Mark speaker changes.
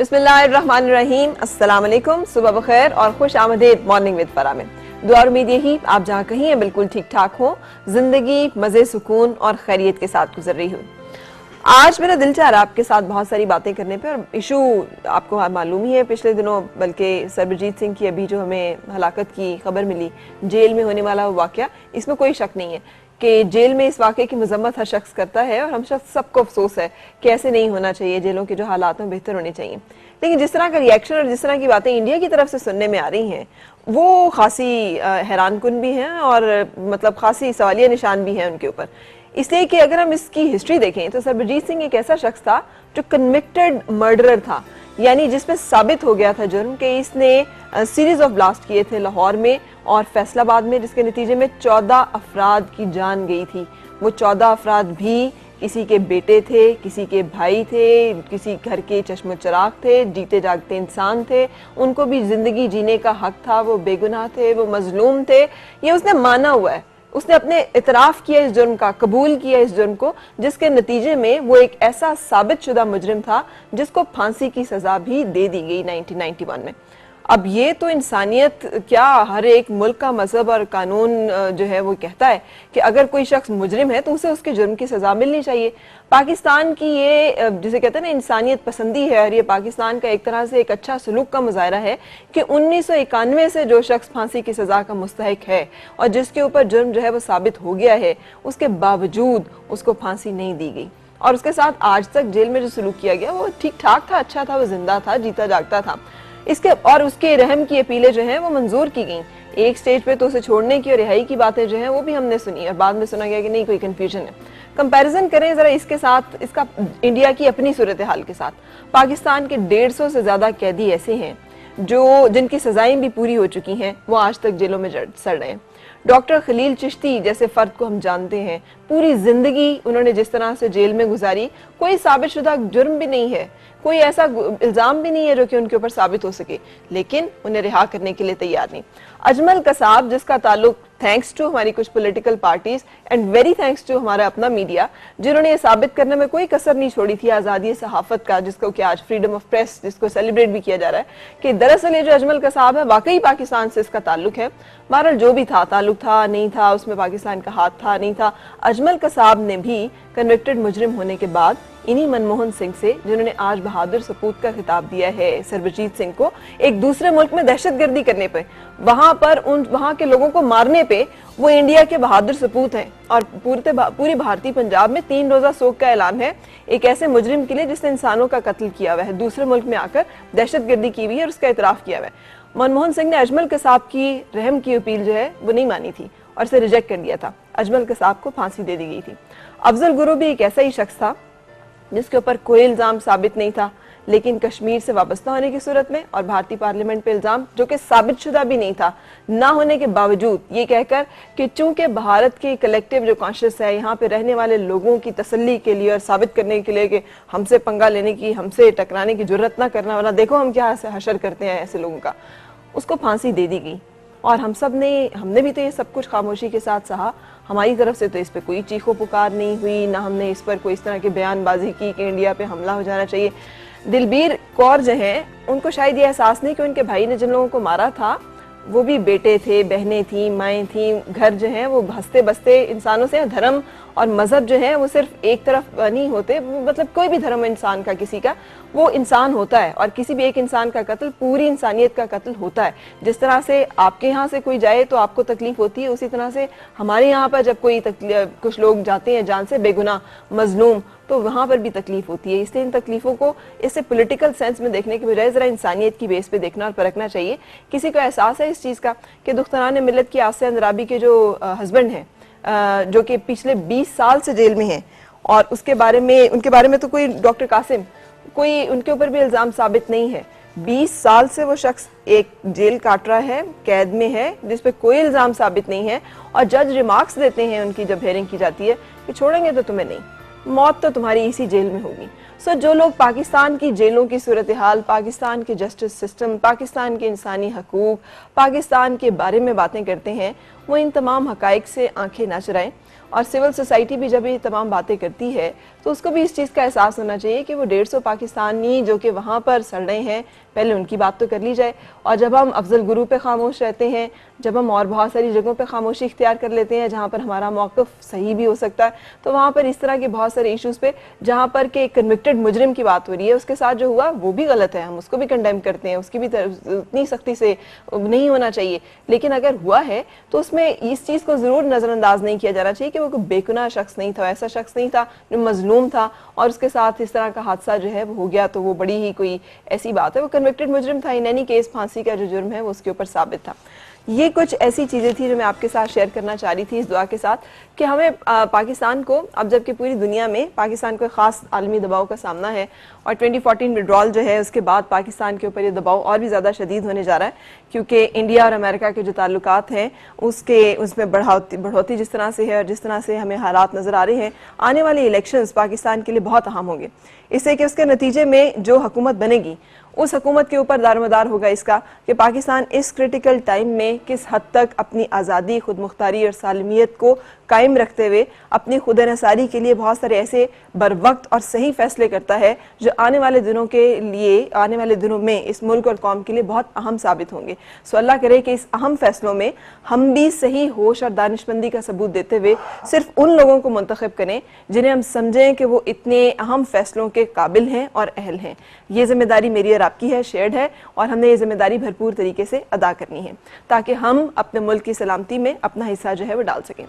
Speaker 1: बिस्मिल्लाहिर्रहमानिर्रहीम, अस्सलाम वालेकुम, सुबह बखैर और खुश आमदीद मॉर्निंग विद फराह में। दुआ और उम्मीद यही आप जहाँ कहीं हैं बिल्कुल ठीक ठाक हो, जिंदगी मज़े सुकून और खैरियत के साथ गुजर रही हो। आज मेरा दिल चाह रहा है आपके साथ बहुत सारी बातें करने पे, और इशू आपको मालूम ही है पिछले दिनों, बल्कि सरबजीत सिंह की अभी जो हमें हलाकत की खबर मिली, जेल में होने वाला वो वाक़या, इसमें कोई शक नहीं है कि जेल में इस वाक़े की मजम्मत हर शख्स करता है और हम सबको अफसोस है कि ऐसे नहीं होना चाहिए, जेलों के जो हालात हैं बेहतर होने चाहिए। लेकिन जिस तरह का रिएक्शन और जिस तरह की बातें इंडिया की तरफ से सुनने में आ रही हैं वो खासी हैरानकुन भी हैं और मतलब खासी सवालिया निशान भी हैं उनके ऊपर। इसलिए कि अगर हम इसकी हिस्ट्री देखें तो सरबजीत सिंह एक ऐसा शख्स था जो कन्विक्टेड मर्डरर था, यानी जिसमें साबित हो गया था जुर्म कि इसने सीरीज ऑफ ब्लास्ट किए थे लाहौर में और फैसलाबाद में, जिसके नतीजे में 14 अफराद की जान गई थी। वो 14 अफराद भी किसी के बेटे थे, किसी के भाई थे, किसी घर के चश्मो चिराग थे, जीते जागते इंसान थे, उनको भी जिंदगी जीने का हक था, वो बेगुनाह थे, वो मजलूम थे। ये उसने माना हुआ है, उसने अपने इतराफ किया इस जुर्म का, कबूल किया इस जुर्म को, जिसके नतीजे में वो एक ऐसा साबित शुदा मुजरिम था जिसको फांसी की सजा भी दे दी गई 1991 में। अब ये तो इंसानियत क्या, हर एक मुल्क का मजहब और कानून जो है वो कहता है कि अगर कोई शख्स मुजरिम है तो उसे उसके जुर्म की सजा मिलनी चाहिए। पाकिस्तान की ये जिसे कहते हैं ना इंसानियत पसंदी है, और ये पाकिस्तान का एक तरह से एक अच्छा सलूक का मुजाहरा है कि 1991 से जो शख्स फांसी की सजा का मुस्तहिक है और जिसके ऊपर जुर्म जो है वो साबित हो गया है, उसके बावजूद उसको फांसी नहीं दी गई। और उसके साथ आज तक जेल में जो सलूक किया गया वो ठीक ठाक था, अच्छा था, वो जिंदा था, जीता जागता था। इसके और उसके रहम की अपीलें जो हैं वो मंजूर की गई। एक स्टेज पे तो उसे छोड़ने की और रिहाई की बातें जो हैं वो भी हमने सुनी और बाद में सुना गया कि नहीं कोई कंफ्यूजन है। कंपैरिजन करें जरा इसके साथ, इसका इंडिया की अपनी सूरत हाल के साथ। पाकिस्तान के 150 से ज्यादा कैदी ऐसे हैं जो जिनकी सजाएं भी पूरी हो चुकी हैं, वो आज तक जेलों में सड़ रहे हैं। डॉक्टर खलील चिश्ती जैसे फर्द को हम जानते हैं, पूरी जिंदगी उन्होंने जिस तरह से जेल में गुजारी, कोई साबित शुदा जुर्म भी नहीं है, कोई ऐसा इल्जाम भी नहीं है जो कि उनके ऊपर साबित हो सके, लेकिन उन्हें रिहा करने के लिए तैयार नहीं। अजमल कसाब, जिसका ताल्लुक थैंक्स टू हमारी कुछ political parties and very thanks to हमारा अपना मीडिया, जिन्होंने ये साबित करने में कोई कसर नहीं छोड़ी थी आज़ादी सहाफत का, जिसको कि आज फ्रीडम ऑफ प्रेस जिसको सेलिब्रेट भी किया जा रहा है, कि दरअसल ये जो अजमल कसाब है वाकई पाकिस्तान से इसका ताल्लुक है। बहरहाल जो भी था, ताल्लुक था नहीं था, उसमें पाकिस्तान का हाथ था नहीं था, अजमल कसाब ने भी कन्विक्टेड मुजरिम होने के बाद इन्हीं मनमोहन सिंह से, जिन्होंने आज बहादुर सपूत का खिताब दिया है सरबजीत सिंह को, एक दूसरे मुल्क में दहशतगर्दी करने पे, वहां के लोगों को मारने पे वो इंडिया के बहादुर सपूत हैं। और पूरी भारतीय पंजाब में 3 रोजा शोक का ऐलान है एक ऐसे मुजरिम के लिए जिसने इंसानों का कत्ल किया हुआ है, दूसरे मुल्क में आकर दहशतगर्दी की हुई है और उसका इतराफ किया हुआ है। मनमोहन सिंह ने अजमल कसाब की रहम की अपील जो है वो नहीं मानी थी और इसे रिजेक्ट कर दिया था। अजमल कसाब को फांसी दे दी गई थी। अफजल गुरु भी एक ऐसा ही शख्स था जिसके ऊपर कोई इल्जाम साबित नहीं था, लेकिन कश्मीर से वाबस्ता होने की सूरत में और भारतीय पार्लियामेंट पे इल्जाम जो कि साबित शुदा भी नहीं था, ना होने के बावजूद ये कहकर कि चूंकि भारत की कलेक्टिव जो कॉन्शियस है, यहाँ पे रहने वाले लोगों की तसल्ली के लिए और साबित करने के लिए कि हमसे पंगा लेने की, हमसे टकराने की जरूरत ना करना, वरना देखो हम क्या हशर करते हैं ऐसे लोगों का, उसको फांसी दे दी गई। और हमने भी तो ये सब कुछ खामोशी के साथ सहा। हमारी तरफ से तो इस पर कोई चीखो पुकार नहीं हुई, ना हमने इस पर कोई इस तरह की बयानबाजी की कि इंडिया पे हमला हो जाना चाहिए। दिलबीर कौर जो हैं उनको शायद ये एहसास नहीं कि उनके भाई ने जिन लोगों को मारा था वो भी बेटे थे, बहनें थी, माएँ थी, घर जो हैं वो हंसते बसते इंसानों से। धर्म और मजहब जो है वो सिर्फ एक तरफ नहीं होते, मतलब कोई भी धर्म इंसान का, किसी का, वो इंसान होता है और किसी भी एक इंसान का कत्ल पूरी इंसानियत का कत्ल होता है। जिस तरह से आपके यहाँ से कोई जाए तो आपको तकलीफ होती है, उसी तरह से हमारे यहाँ पर जब कुछ लोग जाते हैं जान से बेगुनाह मजलूम, तो वहाँ पर भी तकलीफ होती है। इसलिए इन तकलीफों को इससे पॉलिटिकल सेंस में देखने के बजाय जरा इंसानियत की बेस पे देखना और परखना चाहिए। किसी को एहसास है इस चीज़ का कि दुख्तारान मिल्लत की आसिया अंद्राबी के जो हस्बैंड हैं, जो कि पिछले 20 साल से जेल में हैं, और उनके बारे में तो कोई डॉक्टर कासिम, कोई उनके ऊपर भी इल्ज़ाम साबित नहीं है। 20 साल से वो शख्स एक जेल काट रहा है, कैद में है, जिस पे कोई इल्ज़ाम साबित नहीं है, और जज रिमार्क्स देते हैं उनकी जब हेयरिंग की जाती है कि छोड़ेंगे तो तुम्हें नहीं, मौत तो तुम्हारी इसी जेल में होगी। सो जो लोग पाकिस्तान की जेलों की सूरत हाल, पाकिस्तान के जस्टिस सिस्टम, पाकिस्तान के इंसानी हकूक, पाकिस्तान के बारे में बातें करते हैं, वो इन तमाम हकाइक से आंखें न चुराएं। और सिविल सोसाइटी भी जब ये तमाम बातें करती है तो उसको भी इस चीज़ का एहसास होना चाहिए कि वो 150 पाकिस्तानी जो कि वहाँ पर सड़ रहे हैं, पहले उनकी बात तो कर ली जाए। और जब हम अफजल गुरु पे खामोश रहते हैं, जब हम और बहुत सारी जगहों पे खामोशी इख्तियार कर लेते हैं जहाँ पर हमारा मौक़िफ़ सही भी हो सकता है, तो वहाँ पर इस तरह के बहुत सारे इश्यूज़ पे जहाँ पर के कन्विक्टेड मुजरिम की बात हो रही है, उसके साथ जो हुआ वो भी गलत है, हम उसको भी कंडेम करते हैं, उसकी भी उतनी सख्ती से नहीं होना चाहिए। लेकिन अगर हुआ है तो उसमें इस चीज़ को ज़रूर नज़रअंदाज नहीं किया जाना चाहिए कि वो कोई बेगुनाह शख्स नहीं था, ऐसा शख्स नहीं था जो मजलूम था और उसके साथ इस तरह का हादसा जो है वो हो गया, तो वो बड़ी ही कोई ऐसी बात है। वो कन्विक्टेड मुजरिम था, इन एनी केस फांसी का जो जुर्म है वो उसके ऊपर साबित था। ये कुछ ऐसी चीज़ें थी जो मैं आपके साथ शेयर करना चाह रही थी इस दुआ के साथ कि हमें पाकिस्तान को, अब जबकि पूरी दुनिया में पाकिस्तान को ख़ास आलमी दबाव का सामना है और 2014 विड्रॉल जो है उसके बाद पाकिस्तान के ऊपर ये दबाव और भी ज़्यादा शदीद होने जा रहा है, क्योंकि इंडिया और अमेरिका के जो ताल्लुकात हैं उसमें बढ़ोतरी जिस तरह से है और जिस तरह से हमें हालात नज़र आ रहे हैं, आने वाले इलेक्शंस पाकिस्तान के लिए बहुत अहम होंगे। इससे कि उसके नतीजे में जो हुकूमत बनेगी उस हुकूमत के ऊपर दारोमदार होगा इसका कि पाकिस्तान इस क्रिटिकल टाइम में किस हद तक अपनी आज़ादी, खुद मुख्तारी और सालमियत को कायम रखते हुए अपनी खुद इन्हसारी के लिए बहुत सारे ऐसे बर वक्त और सही फैसले करता है जो आने वाले दिनों के लिए, आने वाले दिनों में इस मुल्क और कौम के लिए बहुत अहम साबित होंगे। सो अल्लाह करे कि इस अहम फैसलों में हम भी सही होश और दानिशमंदी का सबूत देते हुए सिर्फ उन लोगों को मुंतखब करें जिन्हें हम समझें कि वो इतने अहम फैसलों के काबिल हैं और अहल हैं। ये जिम्मेदारी मेरी और आपकी है, शेयर्ड है, और हमने ये जिम्मेदारी भरपूर तरीके से अदा करनी है ताकि हम अपने मुल्क की सलामती में अपना हिस्सा जो है वो डाल सकें।